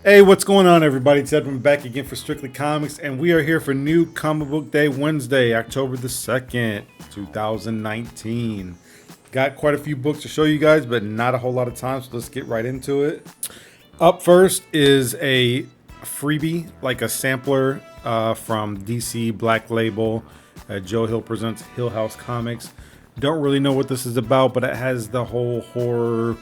Hey, what's going on, everybody? It's Edwin back again for Strictly Comics, and we are here for New Comic Book Day Wednesday, October the 2nd, 2019. Got quite a few books to show you guys, but not a whole lot of time, so let's get right into it. Up first is a freebie, like a sampler from DC Black Label. Joe Hill presents Hill House Comics. Don't really know what this is about, but it has the whole horror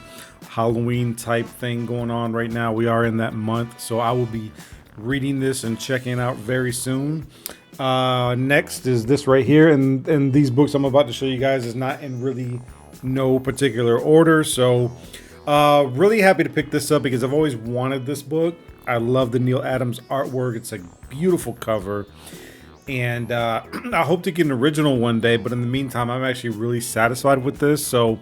Halloween type thing going on right now. We are in that month, so I will be reading this and checking it out very soon. Next is this right here, and these books I'm about to show you guys is not in really no particular order, so really happy to pick this up because I've always wanted this book. I love the Neil Adams artwork. It's a beautiful cover, and I hope to get an original one day, but in the meantime I'm actually really satisfied with this, so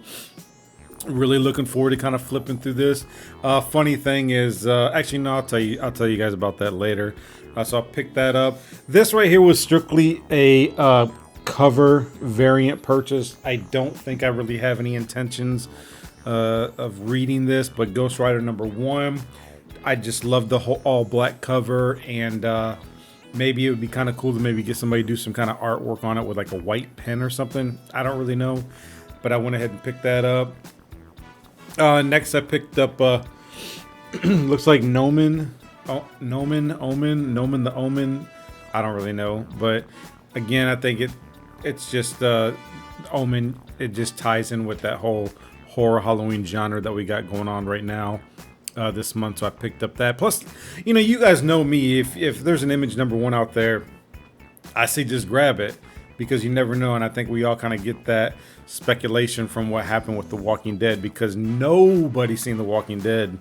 really looking forward to kind of flipping through this. Funny thing is, actually no, I'll tell you guys about that later. So I'll pick that up. This right here was strictly a cover variant purchase. I don't think I really have any intentions of reading this, but Ghost Rider #1, I just love the whole all black cover, and maybe it would be kind of cool to maybe get somebody to do some kind of artwork on it with like a white pen or something. I don't really know, but I went ahead and picked that up. Next I picked up looks like Omen the Omen. I don't really know, but again, I think it's just Omen. It just ties in with that whole horror Halloween genre that we got going on right now this month, so I picked up that. Plus, you know, you guys know me, if there's an image #1 out there, I say just grab it, because you never know. And I think we all kind of get that speculation from what happened with The Walking Dead, because nobody's seen The Walking Dead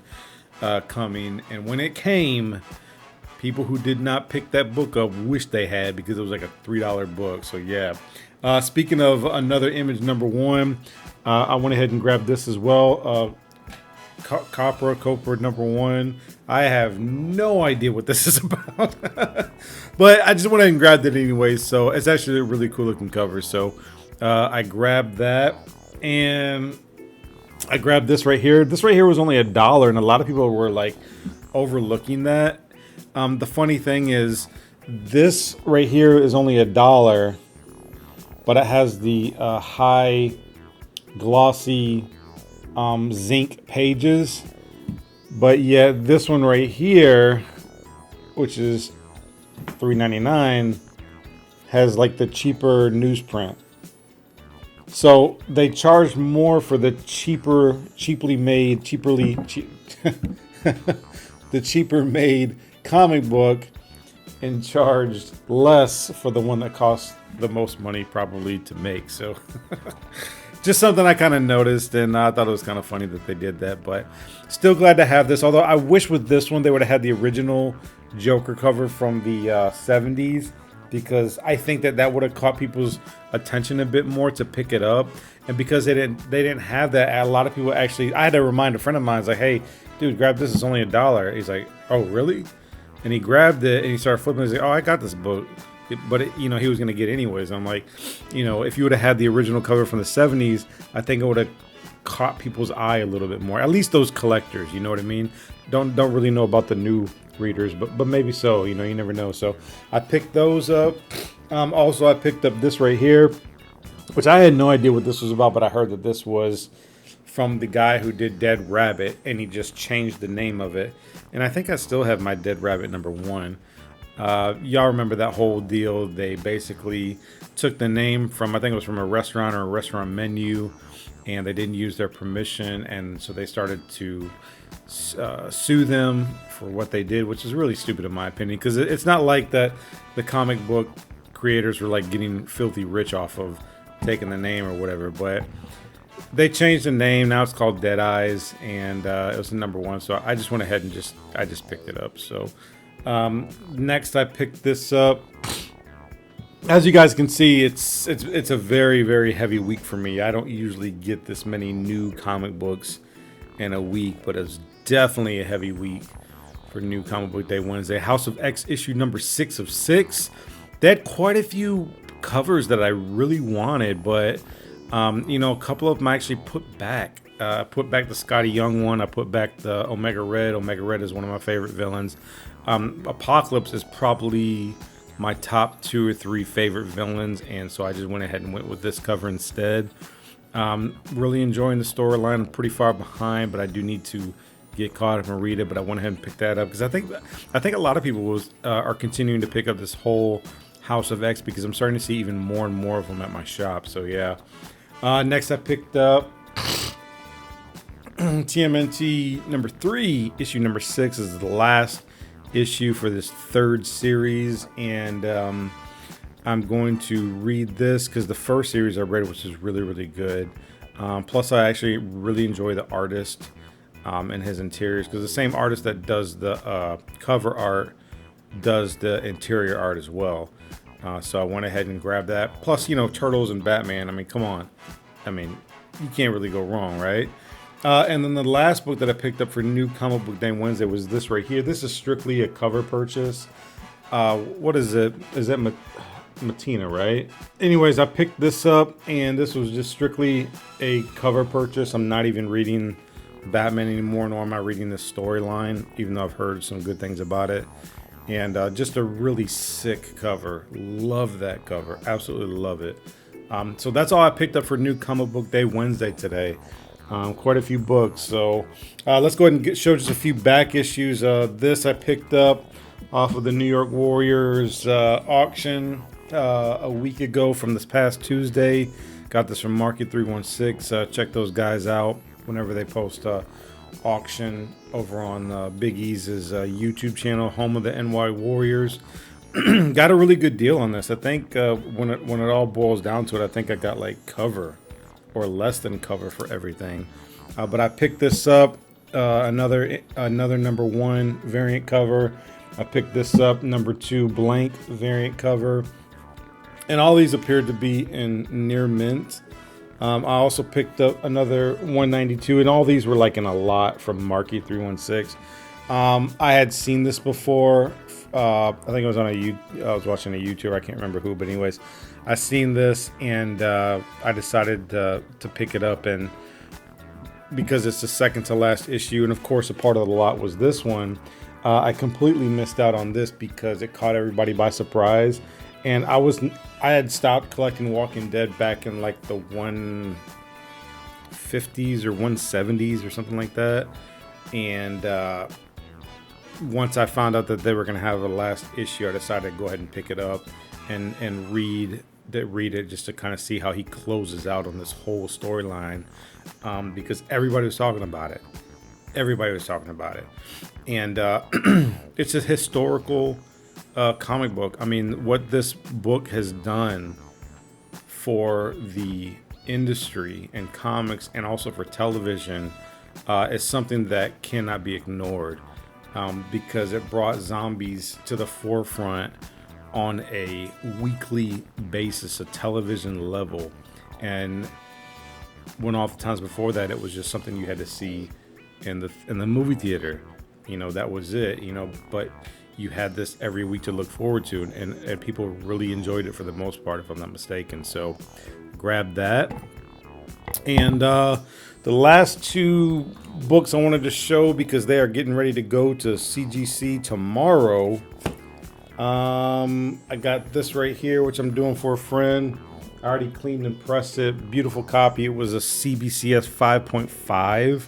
coming, and when it came, people who did not pick that book up wish they had, because it was like a $3 book. So yeah, speaking of another image #1, I went ahead and grabbed this as well. Capri Caf #1. I have no idea what this is about, but I just went ahead and grabbed it anyway. So it's actually a really cool looking cover. So I grabbed that, and I grabbed this right here. This right here was only $1, and a lot of people were like overlooking that. The funny thing is, this right here is only $1, but it has the high glossy zinc pages, but yet this one right here, which is $3.99, has like the cheaper newsprint. So they charge more for the cheaply made the cheaper made comic book, and charged less for the one that costs the most money probably to make. So just something I kind of noticed, and I thought it was kind of funny that they did that, but still glad to have this. Although I wish with this one they would have had the original Joker cover from the 70s, because I think that would have caught people's attention a bit more to pick it up. And because they didn't have that, a lot of people actually, I had to remind a friend of mine, I was like, hey dude, grab this, it's only $1. He's like, oh really? And he grabbed it and he started flipping. He's like, oh, I got this book. But you know, he was gonna get it anyways. I'm like, you know, if you would have had the original cover from the 70s, I think it would have caught people's eye a little bit more. At least those collectors, you know what I mean? Don't really know about the new readers, but maybe so. You know, you never know. So I picked those up. Also, I picked up this right here, which I had no idea what this was about, but I heard that this was from the guy who did Dead Rabbit, and he just changed the name of it. And I think I still have my Dead Rabbit #1. Y'all remember that whole deal? They basically took the name from, I think it was from a restaurant or a restaurant menu, and they didn't use their permission, and so they started to sue them for what they did, which is really stupid in my opinion, because it's not like that the comic book creators were like getting filthy rich off of taking the name or whatever, but they changed the name. Now it's called Dead Eyes, and it was the #1, so I just went ahead and I just picked it up. So next I picked this up. As you guys can see, it's a very, very heavy week for me. I don't usually get this many new comic books in a week, but it's definitely a heavy week for New Comic Book Day Wednesday. House of X issue #6 of 6. They had quite a few covers that I really wanted, but You know, a couple of them I actually put back. I put back the Scotty Young one. I put back the Omega Red. Omega Red is one of my favorite villains. Apocalypse is probably my top 2 or 3 favorite villains, and so I just went ahead and went with this cover instead. Really enjoying the storyline. I'm pretty far behind, but I do need to get caught up and read it. But I went ahead and picked that up because I think a lot of people are continuing to pick up this whole House of X because I'm starting to see even more and more of them at my shop. So yeah. Next, I picked up TMNT number 3, issue number 6 is the last issue for this 3rd series, and I'm going to read this because the first series I read, which is really, really good. Plus, I actually really enjoy the artist and his interiors because the same artist that does the cover art does the interior art as well. So I went ahead and grabbed that. Plus, you know, Turtles and Batman. I mean, come on. I mean, you can't really go wrong, right? And then the last book that I picked up for New Comic Book Day Wednesday was this right here. This is strictly a cover purchase. What is it? Is that Matina, right? Anyways, I picked this up, and this was just strictly a cover purchase. I'm not even reading Batman anymore, nor am I reading this storyline, even though I've heard some good things about it. And just a really sick cover. Love that cover. Absolutely love it. So that's all I picked up for New Comic Book Day Wednesday today. Quite a few books. So let's go ahead and show just a few back issues. This I picked up off of the New York Warriors auction a week ago from this past Tuesday. Got this from Market 316. Check those guys out whenever they post auction over on Big E's YouTube channel, home of the NY Warriors. Got a really good deal on this. I think when it all boils down to it, I think I got like cover or less than cover for everything. But I picked this up, another number 1 variant cover. I picked this up, number 2 blank variant cover. And all these appeared to be in near mint. I also picked up another 192, and all these were like in a lot from Marky 316. I had seen this before. I think it was I was watching a YouTuber. I can't remember who, but anyways, I seen this and I decided to pick it up, and because it's the second to last issue, and of course a part of the lot was this one. I completely missed out on this because it caught everybody by surprise, and I had stopped collecting Walking Dead back in like the 150s or 170s or something like that, and once I found out that they were going to have a last issue, I decided to go ahead and pick it up and read it just to kind of see how he closes out on this whole storyline, because everybody was talking about it. And it's a historical comic book. I mean, what this book has done for the industry and comics and also for television is something that cannot be ignored, because it brought zombies to the forefront on a weekly basis, a television level. And when all the times before that, it was just something you had to see in the movie theater. You know, that was it, you know, but you had this every week to look forward to, and people really enjoyed it for the most part, if I'm not mistaken. So grab that. And the last 2 books I wanted to show, because they are getting ready to go to CGC tomorrow. I got this right here, which I'm doing for a friend. I already cleaned and pressed it. Beautiful copy. It was a CBCS 5.5.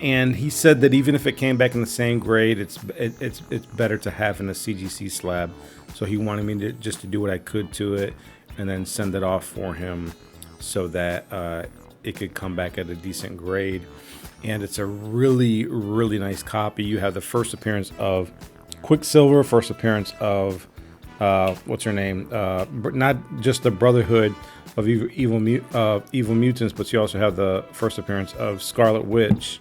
And he said that even if it came back in the same grade, it's better to have in a CGC slab. So he wanted me to just to do what I could to it and then send it off for him so that it could come back at a decent grade. And it's a really, really nice copy. You have the first appearance of Quicksilver, first appearance of what's her name? Not just the Brotherhood of Evil Mutants, but you also have the first appearance of Scarlet Witch,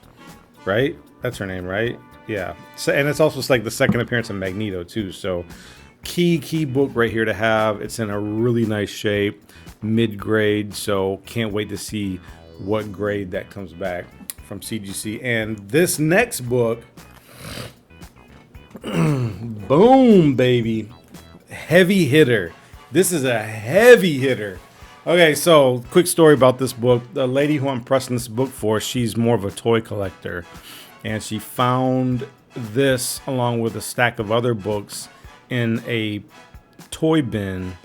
right? That's her name, right? Yeah. So, and it's also like the second appearance of Magneto too. So key book right here to have. It's in a really nice shape, mid-grade. So can't wait to see what grade that comes back from CGC. And this next book, boom, baby. Heavy hitter. This is a heavy hitter. Okay, so quick story about this book. The lady who I'm pressing this book for, she's more of a toy collector, and she found this along with a stack of other books in a toy bin.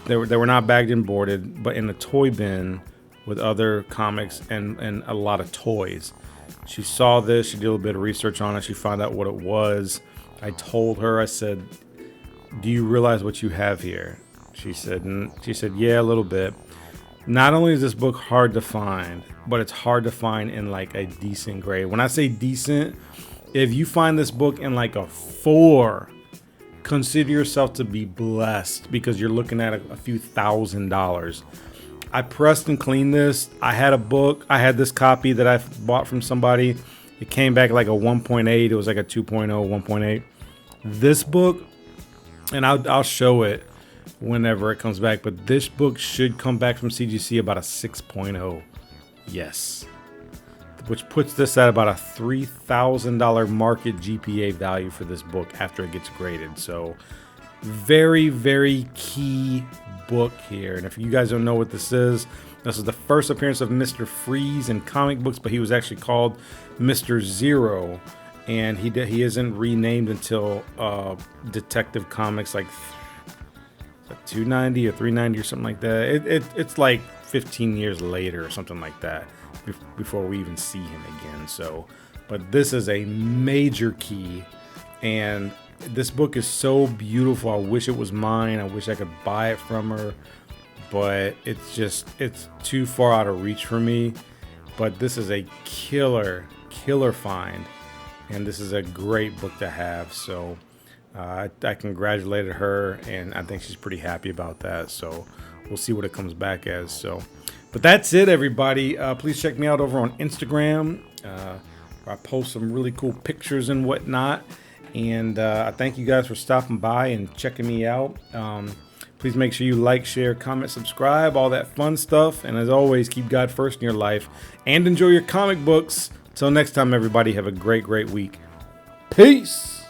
They were not bagged and boarded, but in a toy bin with other comics and a lot of toys. She saw this, she did a little bit of research on it, she found out what it was. I told her, I said, do you realize what you have here? She said, yeah, a little bit. Not only is this book hard to find, but it's hard to find in like a decent grade. When I say decent, if you find this book in like a 4, consider yourself to be blessed, because you're looking at a few $1,000s. I pressed and cleaned this. I had a book. I had this copy that I bought from somebody. It came back like a 1.8. It was like a 2.0, 1.8. This book, and I'll show it whenever it comes back, but this book should come back from CGC about a 6.0. Yes. Which puts this at about a $3,000 market GPA value for this book after it gets graded. So very, very key book here. And if you guys don't know what this is the first appearance of Mr. Freeze in comic books, but he was actually called Mr. Zero. And he isn't renamed until Detective Comics, like 290 or 390 or something like that. It's like 15 years later or something like that before we even see him again. So, but this is a major key, and this book is so beautiful. I wish it was mine. I wish I could buy it from her, but it's too far out of reach for me. But this is a killer find, and this is a great book to have. So I congratulated her, and I think she's pretty happy about that. So we'll see what it comes back as. So, but that's it, everybody. Please check me out over on Instagram. I post some really cool pictures and whatnot. And I thank you guys for stopping by and checking me out. Please make sure you like, share, comment, subscribe, all that fun stuff. And as always, keep God first in your life and enjoy your comic books. Till next time, everybody, have a great week. Peace.